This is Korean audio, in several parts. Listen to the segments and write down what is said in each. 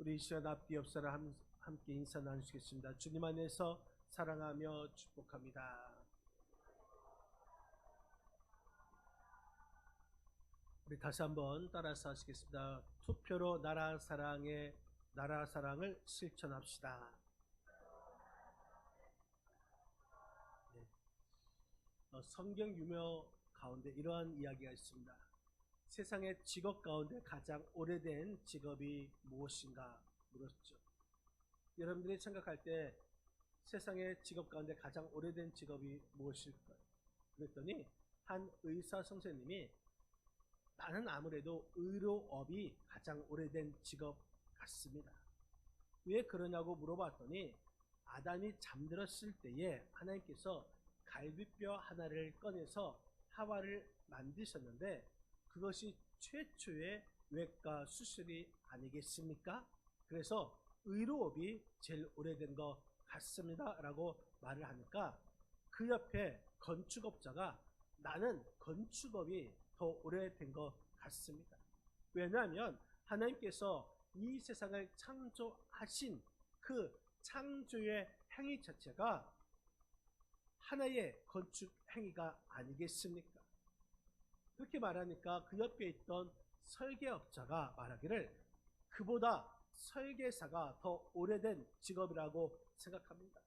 우리 이 시간 앞뒤 옆사람 함께 인사 나누시겠습니다. 주님 안에서 사랑하며 축복합니다. 우리 다시 한번 따라서 하시겠습니다. 투표로 나라 사랑을 실천합시다. 네. 성경 유머 가운데 이러한 이야기가 있습니다. 세상의 직업 가운데 가장 오래된 직업이 무엇인가 물었죠. 여러분들이 생각할 때 세상의 직업 가운데 가장 오래된 직업이 무엇일까요? 그랬더니 한 의사 선생님이 나는 아무래도 의료업이 가장 오래된 직업 같습니다. 왜 그러냐고 물어봤더니 아담이 잠들었을 때에 하나님께서 갈비뼈 하나를 꺼내서 하와를 만드셨는데 그것이 최초의 외과 수술이 아니겠습니까? 그래서 의료업이 제일 오래된 것 같습니다 라고 말을 하니까 그 옆에 건축업자가 나는 건축업이 더 오래된 것 같습니다. 왜냐하면 하나님께서 이 세상을 창조하신 그 창조의 행위 자체가 하나의 건축 행위가 아니겠습니까? 그렇게 말하니까 그 옆에 있던 설계업자가 말하기를 그보다 설계사가 더 오래된 직업이라고 생각합니다.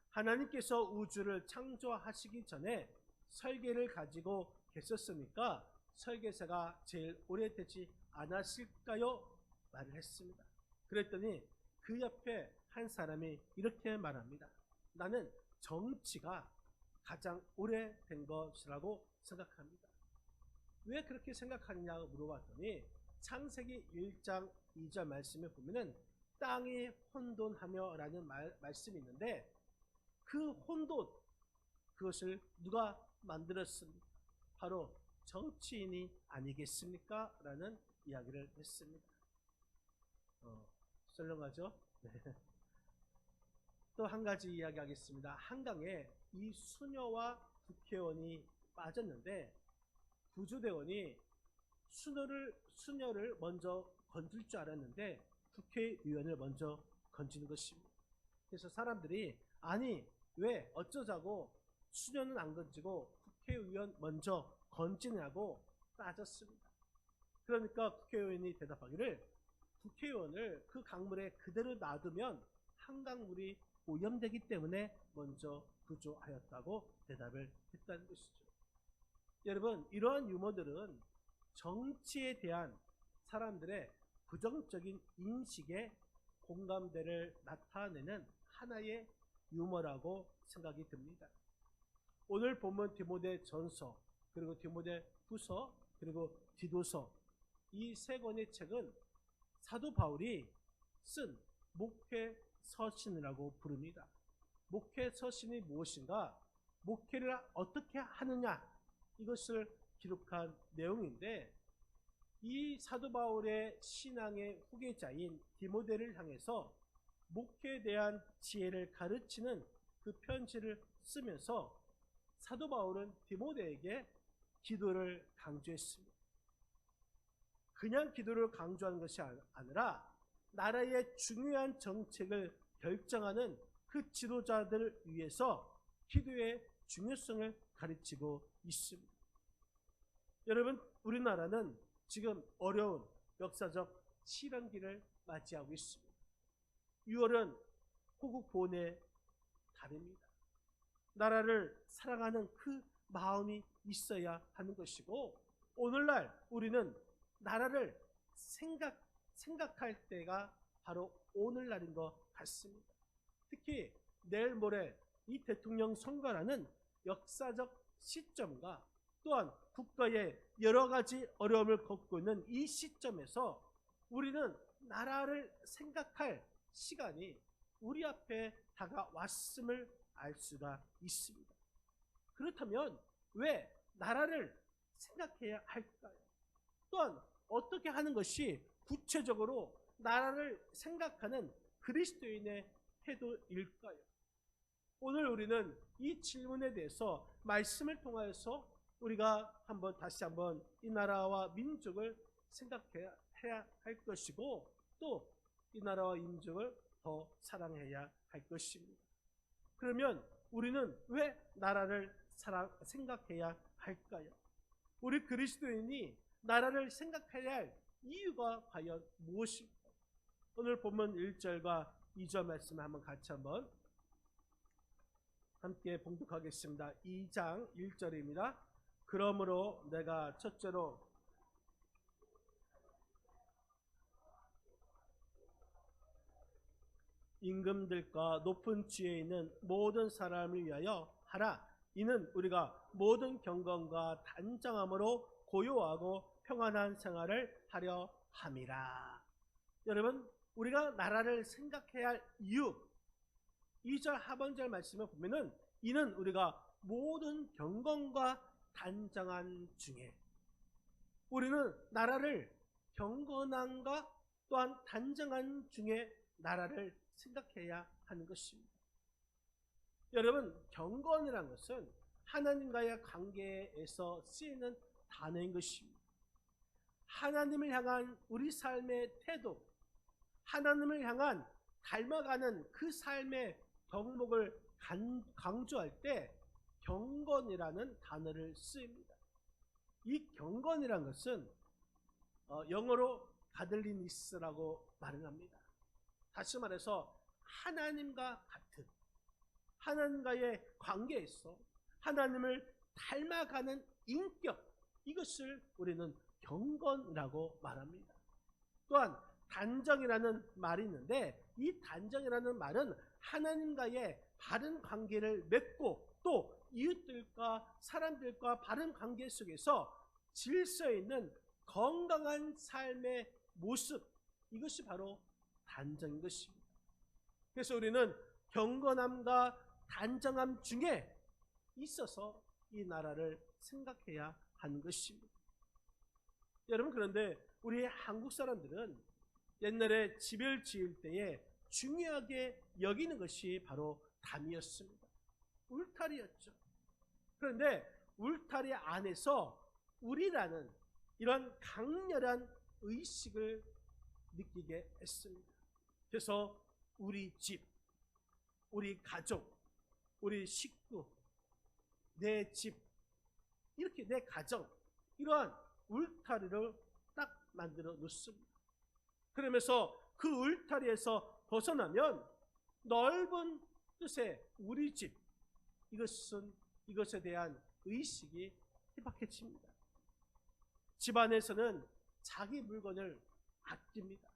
하나님께서 우주를 창조하시기 전에 설계를 가지고 계셨으니까 설계사가 제일 오래되지 않았을까요? 말을 했습니다. 그랬더니 그 옆에 한 사람이 이렇게 말합니다. 나는 정치가 가장 오래된 것이라고 생각합니다. 왜 그렇게 생각하느냐고 물어봤더니 창세기 1장 2절 말씀에 보면은 땅이 혼돈하며 라는 말씀이 있는데 그 혼돈 그것을 누가 만들었습니까? 바로 정치인이 아니겠습니까? 라는 이야기를 했습니다. 썰렁하죠? 네. 또 한 가지 이야기하겠습니다. 한강에 이 수녀와 국회의원이 빠졌는데 구조대원이 수녀를 먼저 건질 줄 알았는데 국회의원을 먼저 건지는 것입니다. 그래서 사람들이 아니 왜 어쩌자고 수녀는 안 건지고 국회의원 먼저 건지냐고 따졌습니다. 그러니까 국회의원이 대답하기를 국회의원을 그 강물에 그대로 놔두면 한강물이 오염되기 때문에 먼저 구조하였다고 대답을 했다는 것이죠. 여러분 이러한 유머들은 정치에 대한 사람들의 부정적인 인식의 공감대를 나타내는 하나의 유머라고 생각이 듭니다. 오늘 본문 디모데전서 그리고 디모데후서 그리고 디도서 이 세 권의 책은 사도 바울이 쓴 목회 서신이라고 부릅니다. 목회 서신이 무엇인가? 목회를 어떻게 하느냐 이것을 기록한 내용인데 이 사도 바울의 신앙의 후계자인 디모데를 향해서 목회에 대한 지혜를 가르치는 그 편지를 쓰면서 사도 바울은 디모데에게 기도를 강조했습니다. 그냥 기도를 강조하는 것이 아니라 나라의 중요한 정책을 결정하는 그 지도자들을 위해서 기도의 중요성을 가르치고 있습니다. 여러분 우리나라는 지금 어려운 역사적 시련기를 맞이하고 있습니다. 6월은 호국 보훈의 달입니다. 나라를 사랑하는 그 마음이 있어야 하는 것이고 오늘날 우리는 나라를 생각할 때가 바로 오늘날인 것 같습니다. 특히 내일 모레 이 대통령 선거라는 역사적 시점과 또한 국가의 여러 가지 어려움을 겪고 있는 이 시점에서 우리는 나라를 생각할 시간이 우리 앞에 다가왔음을 알 수가 있습니다. 그렇다면 왜 나라를 생각해야 할까요? 또한 어떻게 하는 것이 구체적으로 나라를 생각하는 그리스도인의 태도일까요? 오늘 우리는 이 질문에 대해서 말씀을 통하여서 우리가 다시 한번 이 나라와 민족을 생각해야 할 것이고 또 이 나라와 임종을 더 사랑해야 할 것입니다. 그러면 우리는 왜 나라를 생각해야 할까요? 우리 그리스도인이 나라를 생각해야 할 이유가 과연 무엇일까요? 오늘 본문 1절과 2절 말씀 한번 같이 한번 함께 봉독하겠습니다. 2장 1절입니다. 그러므로 내가 첫째로 임금들과 높은 지에 있는 모든 사람을 위하여 하라. 이는 우리가 모든 경건과 단정함으로 고요하고 평안한 생활을 하려 함이라. 여러분, 우리가 나라를 생각해야 할 이유, 2절 하반절 말씀을 보면은 이는 우리가 모든 경건과 단정한 중에, 우리는 나라를 경건함과 또한 단정한 중에 나라를 생각해야 하는 것입니다. 여러분, 경건이라는 것은 하나님과의 관계에서 쓰이는 단어인 것입니다. 하나님을 향한 우리 삶의 태도, 하나님을 향한 닮아가는 그 삶의 덕목을 강조할 때 경건이라는 단어를 쓰입니다. 이 경건이라는 것은 영어로 가들리니스라고 말을 합니다. 다시 말해서 하나님과 같은, 하나님과의 관계에서 하나님을 닮아가는 인격, 이것을 우리는 경건이라고 말합니다. 또한 단정이라는 말이 있는데, 이 단정이라는 말은 하나님과의 바른 관계를 맺고 또 이웃들과 사람들과 바른 관계 속에서 질서 있는 건강한 삶의 모습, 이것이 바로 단정인 것입니다. 그래서 우리는 경건함과 단정함 중에 있어서 이 나라를 생각해야 하는 것입니다. 여러분, 그런데 우리 한국 사람들은 옛날에 집을 지을 때에 중요하게 여기는 것이 바로 담이었습니다. 울타리였죠. 그런데 울타리 안에서 우리라는 이런 강렬한 의식을 느끼게 했습니다. 그래서 우리 집, 우리 가족, 우리 식구, 내 집, 이렇게 내 가정, 이러한 울타리를 딱 만들어 놓습니다. 그러면서 그 울타리에서 벗어나면 넓은 뜻의 우리 집, 이것에 대한 의식이 희박해집니다. 집안에서는 자기 물건을 아낍니다.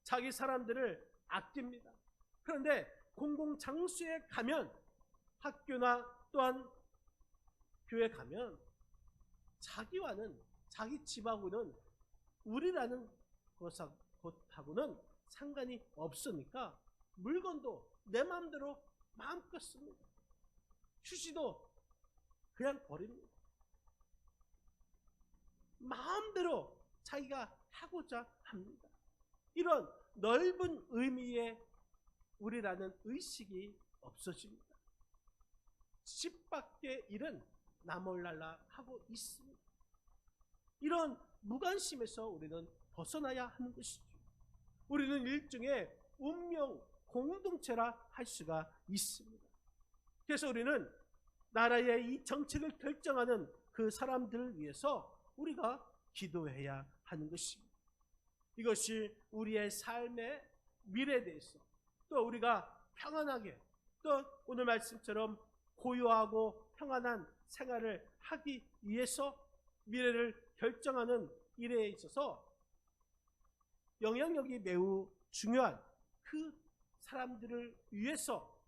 자기 사람들을 아낍니다. 그런데 공공장소에 가면, 학교나 또한 교회 가면 자기와는, 자기 집하고는, 우리라는 것하고는 상관이 없으니까 물건도 내 마음대로 마음껏 씁니다. 휴지도 그냥 버립니다. 마음대로 자기가 하고자 합니다. 이런 넓은 의미의 우리라는 의식이 없어집니다. 집 밖의 일은 나 몰랄라 하고 있습니다. 이런 무관심에서 우리는 벗어나야 하는 것이죠. 우리는 일종의 운명 공동체라 할 수가 있습니다. 그래서 우리는 나라의 이 정책을 결정하는 그 사람들을 위해서 우리가 기도해야 하는 것입니다. 이것이 우리의 삶의 미래에 대해서, 또 우리가 평안하게, 또 오늘 말씀처럼 고요하고 평안한 생활을 하기 위해서 미래를 결정하는 일에 있어서 영향력이 매우 중요한 그 사람들을 위해서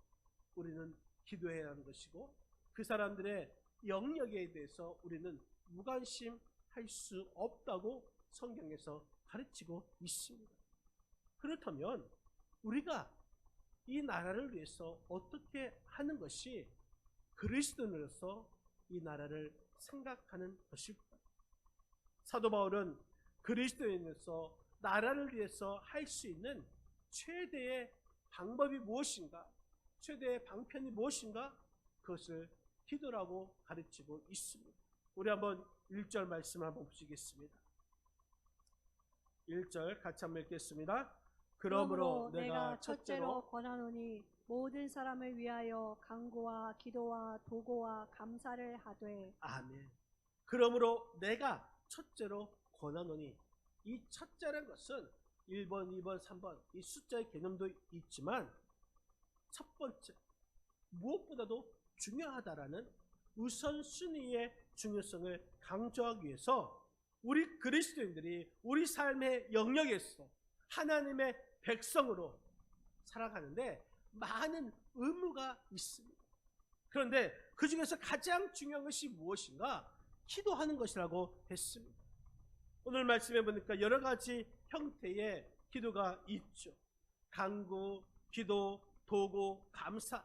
우리는 기도해야 하는 것이고, 그 사람들의 영역에 대해서 우리는 무관심할 수 없다고 성경에서 가르치고 있습니다. 그렇다면 우리가 이 나라를 위해서 어떻게 하는 것이 그리스도인으로서 이 나라를 생각하는 것일까? 사도 바울은 그리스도인으로서 나라를 위해서 할 수 있는 최대의 방법이 무엇인가, 최대의 방편이 무엇인가, 그것을 기도라고 가르치고 있습니다. 우리 한번 1절 말씀 한번 보시겠습니다. 1절 같이 한번 읽겠습니다. 그러므로 내가 첫째로 권하노니 모든 사람을 위하여 간구와 기도와 도고와 감사를 하되. 아멘. 그러므로 내가 첫째로 권하노니, 이 첫째라는 것은 1번, 2번, 3번 이 숫자의 개념도 있지만 첫 번째, 무엇보다도 중요하다라는 우선순위의 중요성을 강조하기 위해서 우리 그리스도인들이 우리 삶의 영역에서 하나님의 백성으로 살아가는데 많은 의무가 있습니다. 그런데 그 중에서 가장 중요한 것이 무엇인가? 기도하는 것이라고 했습니다. 오늘 말씀해 보니까 여러 가지 형태의 기도가 있죠. 간구, 기도, 도고, 감사,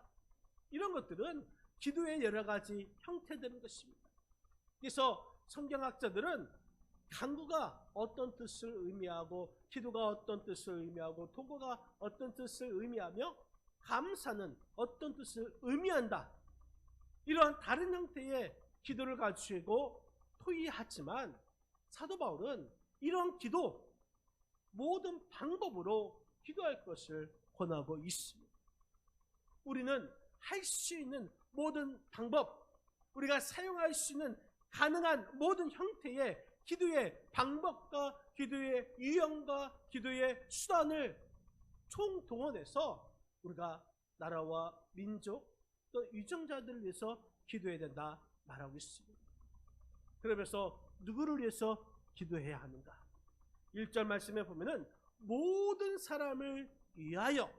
이런 것들은 기도의 여러 가지 형태들인 것입니다. 그래서 성경학자들은 간구가 어떤 뜻을 의미하고, 기도가 어떤 뜻을 의미하고, 도고가 어떤 뜻을 의미하며, 감사는 어떤 뜻을 의미한다, 이러한 다른 형태의 기도를 가지고 토의하지만 사도 바울은 이런 기도, 모든 방법으로 기도할 것을 권하고 있습니다. 우리는 할 수 있는 모든 방법, 우리가 사용할 수 있는 가능한 모든 형태의 기도의 방법과 기도의 유형과 기도의 수단을 총동원해서 우리가 나라와 민족 또 유정자들을 위해서 기도해야 된다 말하고 있습니다. 그러면서 누구를 위해서 기도해야 하는가? 1절 말씀에 보면은 모든 사람을 위하여,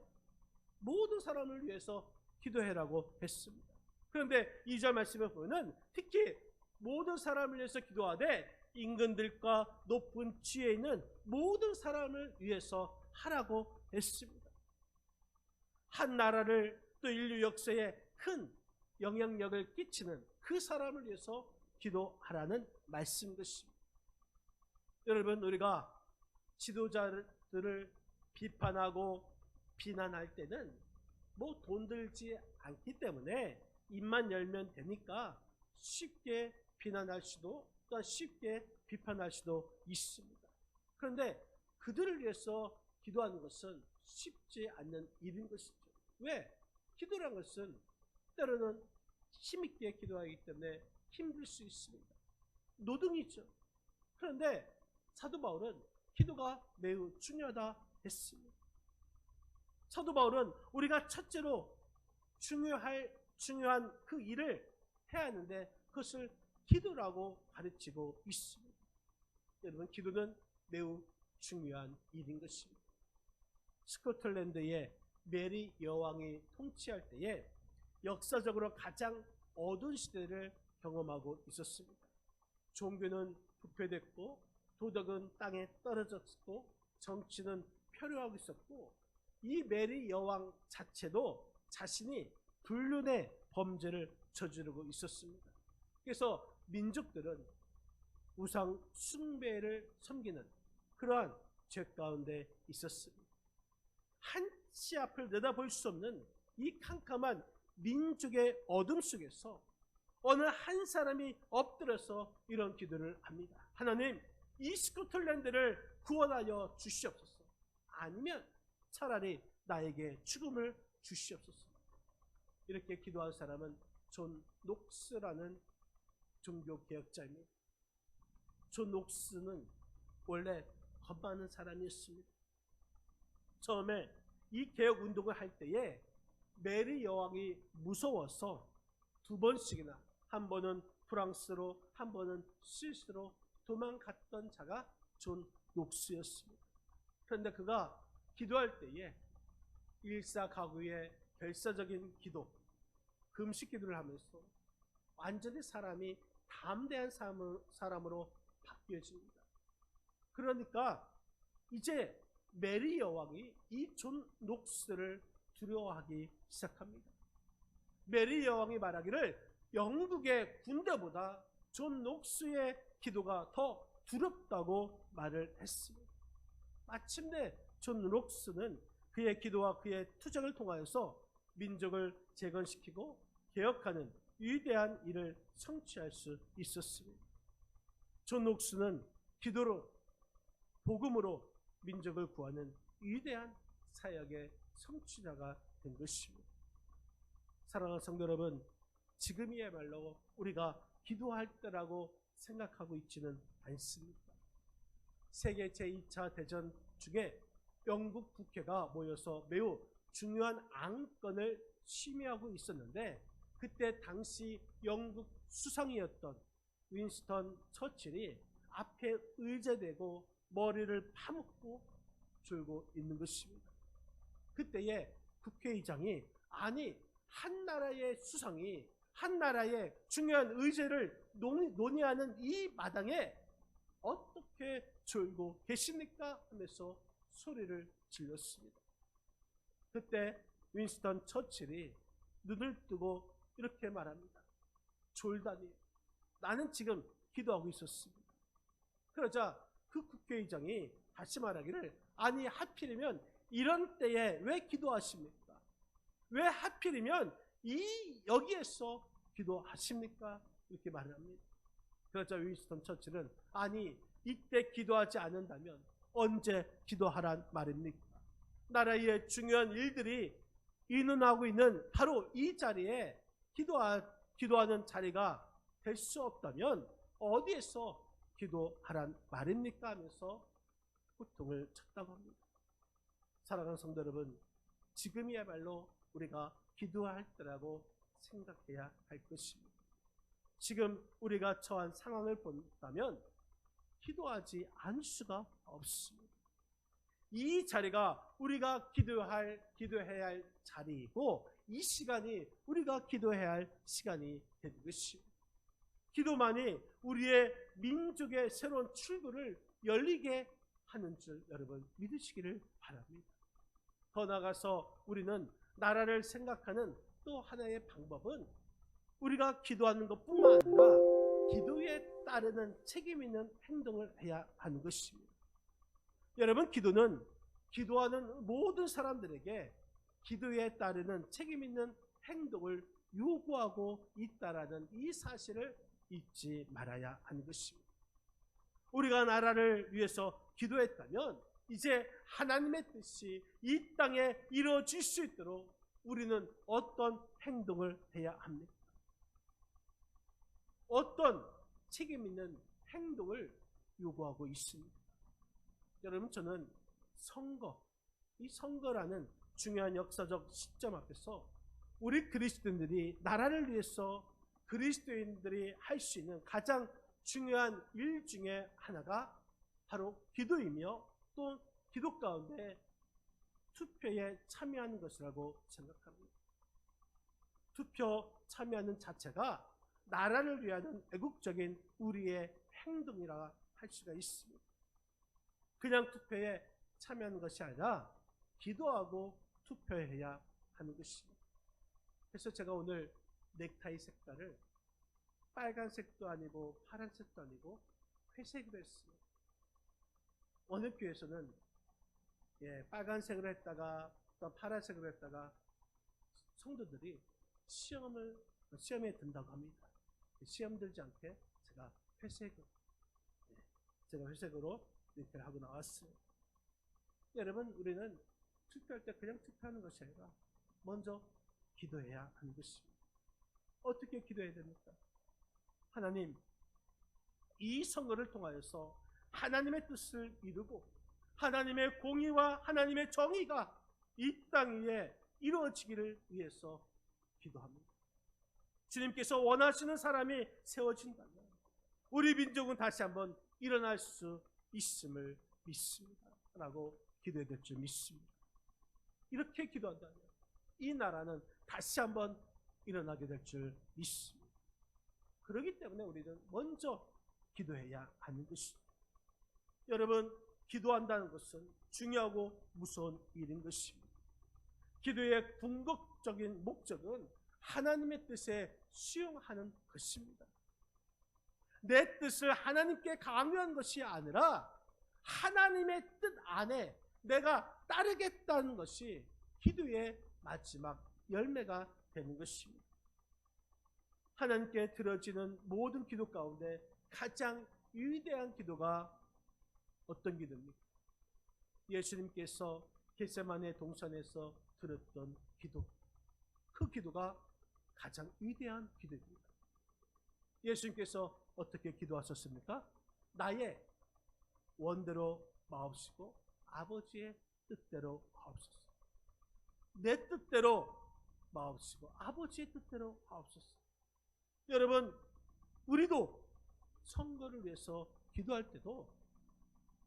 모든 사람을 위해서 기도해라고 했습니다. 그런데 2절 말씀에 보면은 특히 모든 사람을 위해서 기도하되 임금들과 높은 지위에 있는 모든 사람을 위해서 하라고 했습니다. 한 나라를 또 인류 역사에 큰 영향력을 끼치는 그 사람을 위해서 기도하라는 말씀인 것입니다. 여러분, 우리가 지도자들을 비판하고 비난할 때는 뭐 돈 들지 않기 때문에 입만 열면 되니까 쉽게 비난할 수도 또 쉽게 비판할 수도 있습니다. 그런데 그들을 위해서 기도하는 것은 쉽지 않는 일인 것이죠. 왜? 기도란 것은 때로는 힘있게 기도하기 때문에 힘들 수 있습니다. 노동이죠. 그런데 사도 바울은 기도가 매우 중요하다 했습니다. 사도 바울은 우리가 첫째로 중요한 그 일을 해야 하는데 그것을 기도라고 가르치고 있습니다. 여러분, 기도는 매우 중요한 일인 것입니다. 스코틀랜드의 메리 여왕이 통치할 때에 역사적으로 가장 어두운 시대를 경험하고 있었습니다. 종교는 부패됐고 도덕은 땅에 떨어졌고 정치는 표류하고 있었고 이 메리 여왕 자체도 자신이 불륜의 범죄를 저지르고 있었습니다. 그래서 민족들은 우상 숭배를 섬기는 그러한 죄 가운데 있었습니다. 한치 앞을 내다볼 수 없는 이 캄캄한 민족의 어둠 속에서 어느 한 사람이 엎드려서 이런 기도를 합니다. 하나님, 이 스코틀랜드를 구원하여 주시옵소서. 아니면 차라리 나에게 죽음을 주시옵소서. 이렇게 기도한 사람은 존 녹스라는 종교개혁자입니다. 존 녹스는 원래 겁 많은 사람이었습니다. 처음에 이 개혁운동을 할 때에 메리 여왕이 무서워서 2번씩이나, 한 번은 프랑스로 한 번은 스위스로 도망갔던 자가 존 녹스였습니다. 그런데 그가 기도할 때에 일사가구의 별사적인 기도, 금식 기도를 하면서 완전히 사람이 담대한 사람으로 바뀌어집니다. 그러니까 이제 메리 여왕이 이 존 녹스를 두려워하기 시작합니다. 메리 여왕이 말하기를 영국의 군대보다 존 녹스의 기도가 더 두렵다고 말을 했습니다. 마침내 존 녹스는 그의 기도와 그의 투쟁을 통하여서 민족을 재건시키고 개혁하는 위대한 일을 성취할 수 있었습니다. 존 녹스는 기도로, 복음으로 민족을 구하는 위대한 사역의 성취자가 된 것입니다. 사랑하는 성도 여러분, 지금이야말로 우리가 기도할 때라고 생각하고 있지는 않습니다. 세계 제2차 대전 중에 영국 국회가 모여서 매우 중요한 안건을 심의하고 있었는데, 그때 당시 영국 수상이었던 윈스턴 처칠이 앞에 의제되고 머리를 파묻고 졸고 있는 것입니다. 그때에 국회의장이, 아니 한 나라의 수상이 한 나라의 중요한 의제를 논의하는 이 마당에 어떻게 졸고 계십니까? 하면서 소리를 질렀습니다. 그때 윈스턴 처칠이 눈을 뜨고 이렇게 말합니다. 졸다니, 나는 지금 기도하고 있었습니다. 그러자 그 국회의장이 다시 말하기를, 아니 하필이면 이런 때에 왜 기도하십니까? 왜 하필이면 여기에서 기도하십니까? 이렇게 말을 합니다. 그러자 윈스턴 처칠은, 아니 이때 기도하지 않는다면 언제 기도하란 말입니까? 나라의 중요한 일들이 인원하고 있는 바로 이 자리에 기도하는 자리가 될 수 없다면 어디에서 기도하란 말입니까? 하면서 고통을 쳤다고 합니다. 사랑하는 성도 여러분, 지금이야말로 우리가 기도할 때라고 생각해야 할 것입니다. 지금 우리가 처한 상황을 본다면 기도하지 않을 수가 없습니다. 이 자리가 우리가 기도해야 할 자리이고, 이 시간이 우리가 기도해야 할 시간이 되는 것입니다. 기도만이 우리의 민족의 새로운 출구를 열리게 하는 줄 여러분 믿으시기를 바랍니다. 더 나아가서 우리는 나라를 생각하는 또 하나의 방법은 우리가 기도하는 것뿐만 아니라 기도에 따르는 책임 있는 행동을 해야 하는 것입니다. 여러분, 기도는 기도하는 모든 사람들에게 기도에 따르는 책임 있는 행동을 요구하고 있다라는 이 사실을 잊지 말아야 하는 것입니다. 우리가 나라를 위해서 기도했다면 이제 하나님의 뜻이 이 땅에 이루어질 수 있도록 우리는 어떤 행동을 해야 합니까? 어떤 책임 있는 행동을 요구하고 있습니다. 여러분, 저는 이 선거라는 중요한 역사적 시점 앞에서 우리 그리스도인들이 나라를 위해서 그리스도인들이 할 수 있는 가장 중요한 일 중에 하나가 바로 기도이며, 또 기도 가운데 투표에 참여하는 것이라고 생각합니다. 투표 참여하는 자체가 나라를 위하는 애국적인 우리의 행동이라 할 수가 있습니다. 그냥 투표에 참여하는 것이 아니라 기도하고 투표해야 하는 것입니다. 그래서 제가 오늘 넥타이 색깔을 빨간색도 아니고 파란색도 아니고 회색으로 했습니다. 어느 교회에서는 빨간색으로 했다가 또 파란색으로 했다가 성도들이 시험에 든다고 합니다. 시험 들지 않게 제가 회색으로 이렇게 하고 나왔습니다. 여러분, 우리는 투표할 때 그냥 투표하는 것이 아니라 먼저 기도해야 하는 것입니다. 어떻게 기도해야 됩니까? 하나님, 이 선거를 통하여서 하나님의 뜻을 이루고 하나님의 공의와 하나님의 정의가 이 땅 위에 이루어지기를 위해서 기도합니다. 주님께서 원하시는 사람이 세워진다면 우리 민족은 다시 한번 일어날 수 있음을 믿습니다 라고 기도해야 될 줄 믿습니다. 이렇게 기도한다면 이 나라는 다시 한번 일어나게 될 줄 믿습니다. 그렇기 때문에 우리는 먼저 기도해야 하는 것입니다. 여러분, 기도한다는 것은 중요하고 무서운 일인 것입니다. 기도의 궁극적인 목적은 하나님의 뜻에 수용하는 것입니다. 내 뜻을 하나님께 강요한 것이 아니라 하나님의 뜻 안에 내가 따르겠다는 것이 기도의 마지막 열매가 되는 것입니다. 하나님께 들어지는 모든 기도 가운데 가장 위대한 기도가 어떤 기도입니까? 예수님께서 겟세마네 동산에서 들었던 기도, 그 기도가 가장 위대한 기도입니다. 예수님께서 어떻게 기도하셨습니까? 나의 원대로 마옵시고 아버지의 뜻대로 하옵소서. 내 뜻대로 마옵시고 아버지의 뜻대로 하옵소서. 여러분, 우리도 선거를 위해서 기도할 때도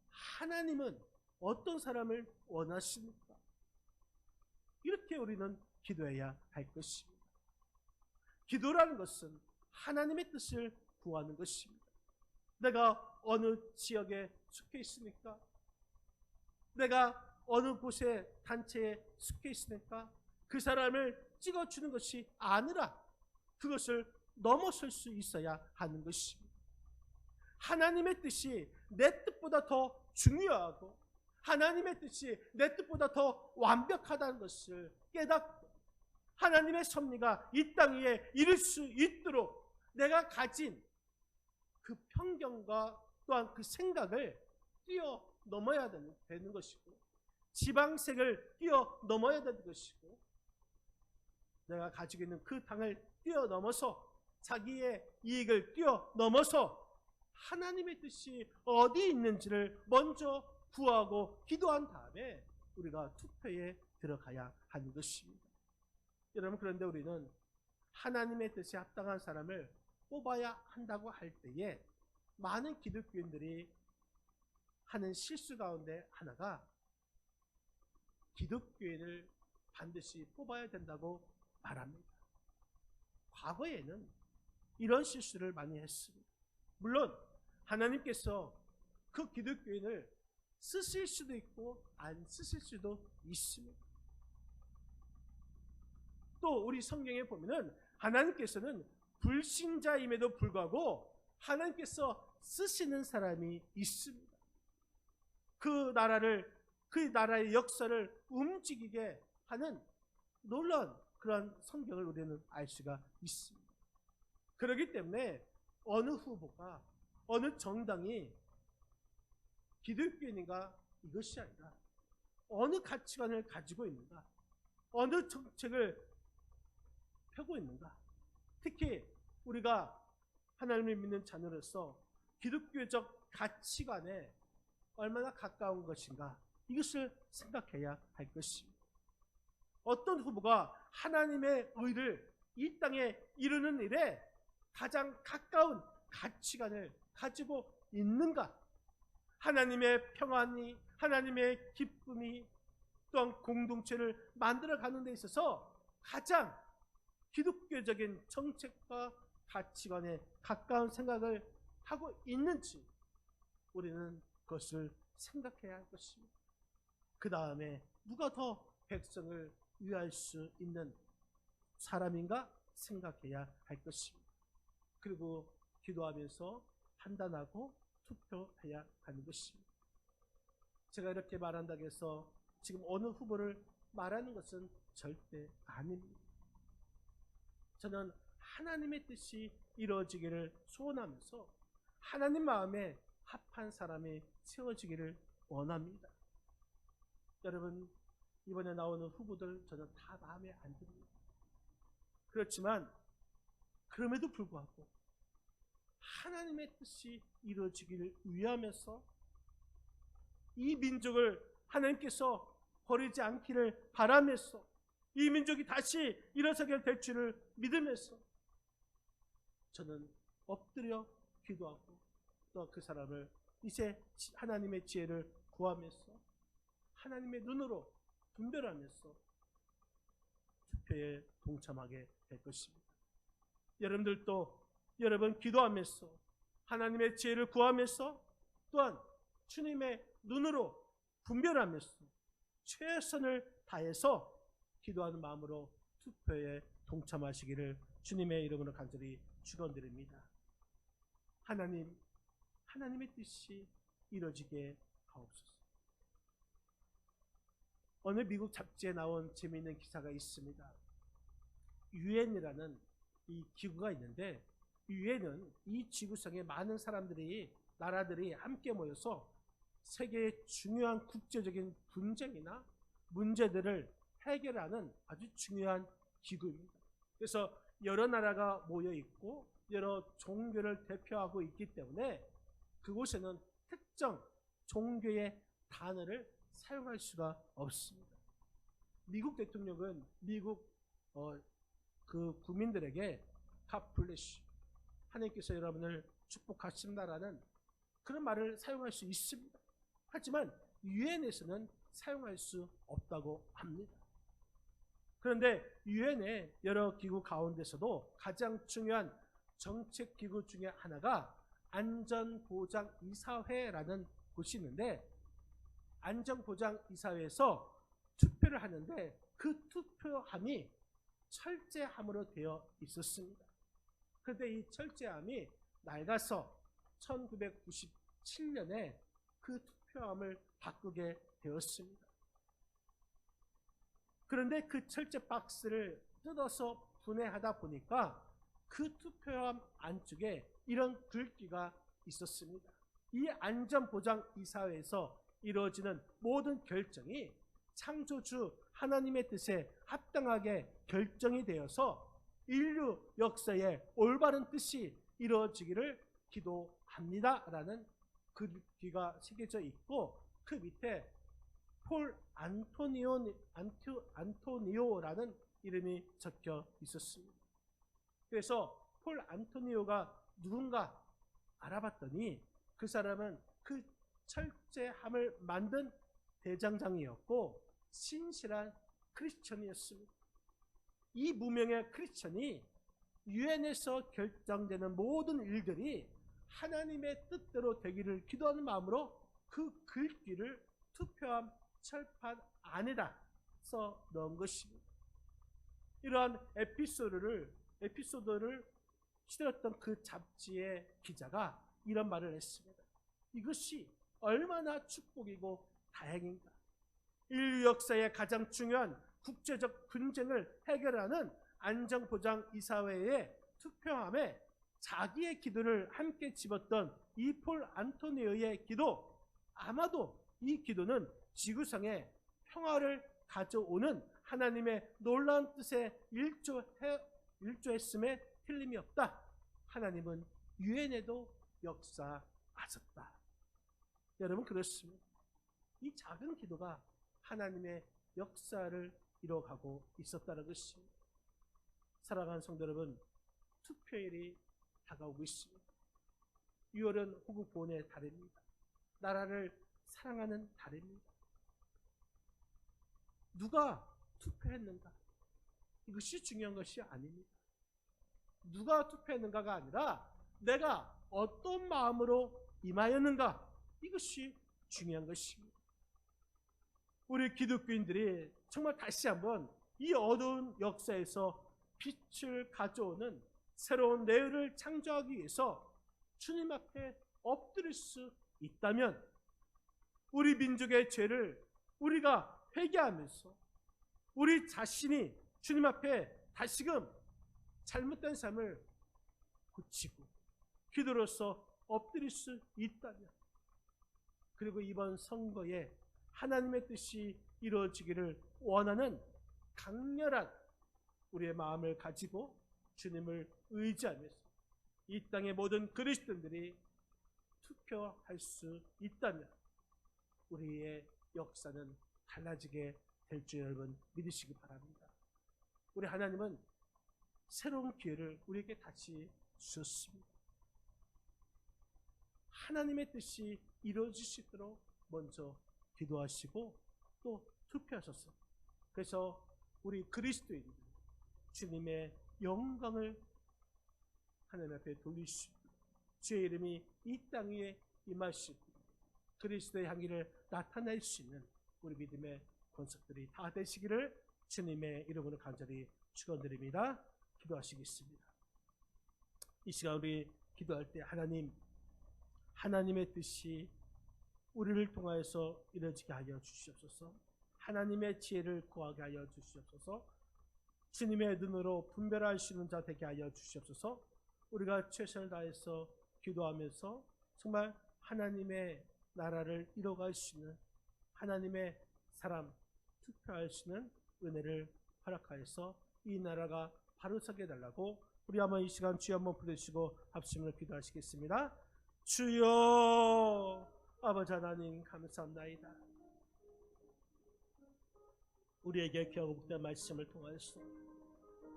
하나님은 어떤 사람을 원하십니까? 이렇게 우리는 기도해야 할 것입니다. 기도라는 것은 하나님의 뜻을 구하는 것입니다. 내가 어느 지역에 속해 있습니까? 내가 어느 곳에 단체에 속해 있으니까 그 사람을 찍어주는 것이 아니라 그것을 넘어설 수 있어야 하는 것입니다. 하나님의 뜻이 내 뜻보다 더 중요하고 하나님의 뜻이 내 뜻보다 더 완벽하다는 것을 깨닫고 하나님의 섭리가 이 땅 위에 이룰 수 있도록 내가 가진 그 편견과 또한 그 생각을 뛰어넘어야 되는 것이고 지방색을 뛰어넘어야 되는 것이고 내가 가지고 있는 그 당을 뛰어넘어서 자기의 이익을 뛰어넘어서 하나님의 뜻이 어디 있는지를 먼저 구하고 기도한 다음에 우리가 투표에 들어가야 하는 것입니다. 여러분, 그런데 우리는 하나님의 뜻에 합당한 사람을 뽑아야 한다고 할 때에 많은 기독교인들이 하는 실수 가운데 하나가 기독교인을 반드시 뽑아야 된다고 말합니다. 과거에는 이런 실수를 많이 했습니다. 물론 하나님께서 그 기독교인을 쓰실 수도 있고 안 쓰실 수도 있습니다. 또 우리 성경에 보면은 하나님께서는 불신자임에도 불구하고 하나님께서 쓰시는 사람이 있습니다. 그 나라의 역사를 움직이게 하는 놀라운 그런 성경을 우리는 알 수가 있습니다. 그렇기 때문에 어느 후보가 어느 정당이 기독교인인가 이것이 아니라 어느 가치관을 가지고 있는가, 어느 정책을 펴고 있는가, 특히 우리가 하나님을 믿는 자녀로서 기독교적 가치관에 얼마나 가까운 것인가, 이것을 생각해야 할 것입니다. 어떤 후보가 하나님의 의를 이 땅에 이루는 일에 가장 가까운 가치관을 가지고 있는가, 하나님의 평안이, 하나님의 기쁨이 또한 공동체를 만들어가는 데 있어서 가장 기독교적인 정책과 가치관에 가까운 생각을 하고 있는지 우리는 그것을 생각해야 할 것입니다. 그 다음에 누가 더 백성을 위할 수 있는 사람인가 생각해야 할 것입니다. 그리고 기도하면서 판단하고 투표해야 하는 것입니다. 제가 이렇게 말한다고 해서 지금 어느 후보를 말하는 것은 절대 아닙니다. 저는 하나님의 뜻이 이루어지기를 소원하면서 하나님 마음에 합한 사람이 세워지기를 원합니다. 여러분, 이번에 나오는 후보들 저는 다 마음에 안 듭니다. 그렇지만 그럼에도 불구하고 하나님의 뜻이 이루어지기를 위하면서 이 민족을 하나님께서 버리지 않기를 바라면서 이 민족이 다시 일어서게 될 줄을 믿으면서 저는 엎드려 기도하고 또 그 사람을 이제 하나님의 지혜를 구하면서 하나님의 눈으로 분별하면서 투표에 동참하게 될 것입니다. 여러분들도 여러분 기도하면서 하나님의 지혜를 구하면서 또한 주님의 눈으로 분별하면서 최선을 다해서 기도하는 마음으로 투표에 동참하시기를 주님의 이름으로 간절히 축원드립니다. 하나님의 뜻이 이루어지게 하옵소서. 어느 미국 잡지에 나온 재미있는 기사가 있습니다. UN이라는 이 기구가 있는데 UN은 이 지구상에 많은 나라들이 함께 모여서 세계의 중요한 국제적인 분쟁이나 문제들을 해결하는 아주 중요한 기구입니다. 그래서 여러 나라가 모여 있고 여러 종교를 대표하고 있기 때문에 그곳에는 특정 종교의 단어를 사용할 수가 없습니다. 미국 대통령은 미국 그 국민들에게 God bless you, 하나님께서 여러분을 축복하십니다라는 그런 말을 사용할 수 있습니다. 하지만 유엔에서는 사용할 수 없다고 합니다. 그런데 유엔의 여러 기구 가운데서도 가장 중요한 정책 기구 중에 하나가 안전보장이사회라는 곳이 있는데, 안전보장이사회에서 투표를 하는데 그 투표함이 철제함으로 되어 있었습니다. 그런데 이 철제함이 낡아서 1997년에 그 투표함을 바꾸게 되었습니다. 그런데 그 철제 박스를 뜯어서 분해하다 보니까 그 투표함 안쪽에 이런 글귀가 있었습니다. 이 안전보장이사회에서 이루어지는 모든 결정이 창조주 하나님의 뜻에 합당하게 결정이 되어서 인류 역사에 올바른 뜻이 이루어지기를 기도합니다라는 글귀가 새겨져 있고, 그 밑에 폴 안토니오라는 이름이 적혀 있었습니다. 그래서 폴 안토니오가 누군가 알아봤더니 그 사람은 그 철제함을 만든 대장장이었고 신실한 크리스천이었습니다. 이 무명의 크리스천이 유엔에서 결정되는 모든 일들이 하나님의 뜻대로 되기를 기도하는 마음으로 그 글귀를 투표함 철판 안에다 써 넣은 것입니다. 이러한 에피소드를 실었던 그 잡지의 기자가 이런 말을 했습니다. 이것이 얼마나 축복이고 다행인가. 인류 역사의 가장 중요한 국제적 분쟁을 해결하는 안전보장이사회의 투표함에 자기의 기도를 함께 집었던 이 폴 안토니오의 기도, 아마도 이 기도는 지구상에 평화를 가져오는 하나님의 놀라운 뜻에 일조했음에 틀림이 없다. 하나님은 유엔에도 역사하셨다. 여러분, 그렇습니다. 이 작은 기도가 하나님의 역사를 이뤄가고 있었다는 것입니다. 사랑하는 성도 여러분, 투표일이 다가오고 있습니다. 6월은 호국 보훈의 달입니다. 나라를 사랑하는 달입니다. 누가 투표했는가? 이것이 중요한 것이 아닙니다. 누가 투표했는가가 아니라 내가 어떤 마음으로 임하였는가? 이것이 중요한 것입니다. 우리 기독교인들이 정말 다시 한번 이 어두운 역사에서 빛을 가져오는 새로운 내일을 창조하기 위해서 주님 앞에 엎드릴 수 있다면, 우리 민족의 죄를 우리가 회개하면서 우리 자신이 주님 앞에 다시금 잘못된 삶을 고치고 기도로서 엎드릴 수 있다면, 그리고 이번 선거에 하나님의 뜻이 이루어지기를 원하는 강렬한 우리의 마음을 가지고 주님을 의지하면서 이 땅의 모든 그리스도인들이 투표할 수 있다면 우리의 역사는 달라지게 될 줄 여러분 믿으시기 바랍니다. 우리 하나님은 새로운 기회를 우리에게 다시 주셨습니다. 하나님의 뜻이 이루어질 수 있도록 먼저 기도하시고 또 투표하셨어. 그래서 우리 그리스도인들이 주님의 영광을 하나님 앞에 돌리시고 주의 이름이 이 땅 위에 임하시고 그리스도의 향기를 나타낼 수 있는 우리 믿음의 권속들이 다 되시기를 주님의 이름으로 간절히 축원드립니다. 기도하시겠습니다. 이 시간 우리 기도할 때 하나님의 뜻이 우리를 통하여서 이루어지게 하여 주시옵소서. 하나님의 지혜를 구하게 하여 주시옵소서. 주님의 눈으로 분별할 수 있는 자 되게 하여 주시옵소서. 우리가 최선을 다해서 기도하면서 정말 하나님의 나라를 이뤄갈 수 있는 하나님의 사람, 투표하시는 은혜를 허락하여서 이 나라가 바로 서게 해달라고 우리 한번 이 시간 주여 한번 부르시고 합심으로 기도하시겠습니다. 주여 아버지 하나님 감사합나이다. 우리에게 경고된 말씀을 통하여서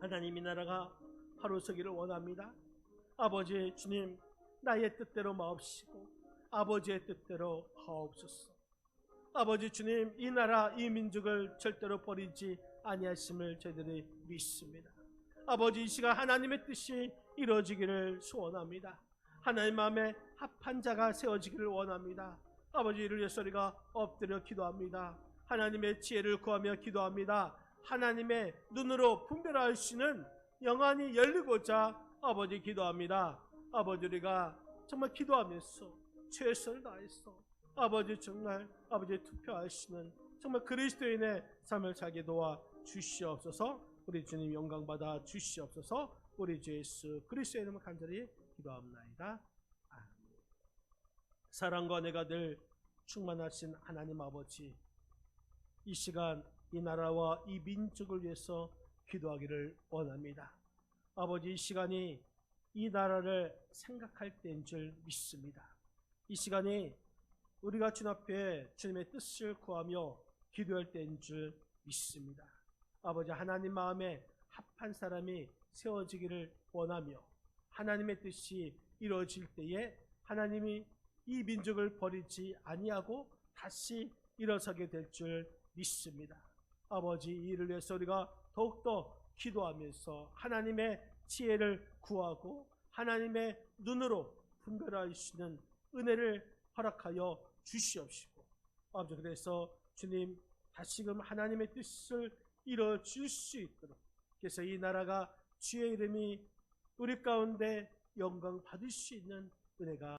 하나님 이 나라가 바로 서기를 원합니다. 아버지 주님 나의 뜻대로 마옵시고 아버지의 뜻대로 하옵소서. 아버지 주님 이 나라 이 민족을 절대로 버리지 아니하심을 저희들이 믿습니다. 아버지 이 시간 하나님의 뜻이 이루어지기를 소원합니다. 하나님 마음에 합한 자가 세워지기를 원합니다. 아버지 이를 위해서 우리가 엎드려 기도합니다. 하나님의 지혜를 구하며 기도합니다. 하나님의 눈으로 분별하시는 영안이 열리고자 아버지 기도합니다. 아버지 우리가 정말 기도하면서 최선을 다해서 아버지 정말 아버지 투표하시는 정말 그리스도인의 삶을 살게 도와 주시옵소서. 우리 주님 영광 받아 주시옵소서. 우리 주 예수 그리스도의 이름을 간절히 기도합나이다. 아멘. 사랑과 은혜가 늘 충만하신 하나님 아버지, 이 시간 이 나라와 이 민족을 위해서 기도하기를 원합니다. 아버지 이 시간이 이 나라를 생각할 때인 줄 믿습니다. 이 시간이 우리가 주님 앞에 주님의 뜻을 구하며 기도할 때인 줄 믿습니다. 아버지 하나님 마음에 합한 사람이 세워지기를 원하며 하나님의 뜻이 이루어질 때에 하나님이 이 민족을 버리지 아니하고 다시 일어서게 될 줄 믿습니다. 아버지 이 일을 위해서 우리가 더욱더 기도하면서 하나님의 지혜를 구하고 하나님의 눈으로 분별하시는 은혜를 허락하여 주시옵시고 아버지 그래서 주님 다시금 하나님의 뜻을 이루어질 수 있도록 그래서 이 나라가 주의 이름이 우리 가운데 영광 받을 수 있는 은혜가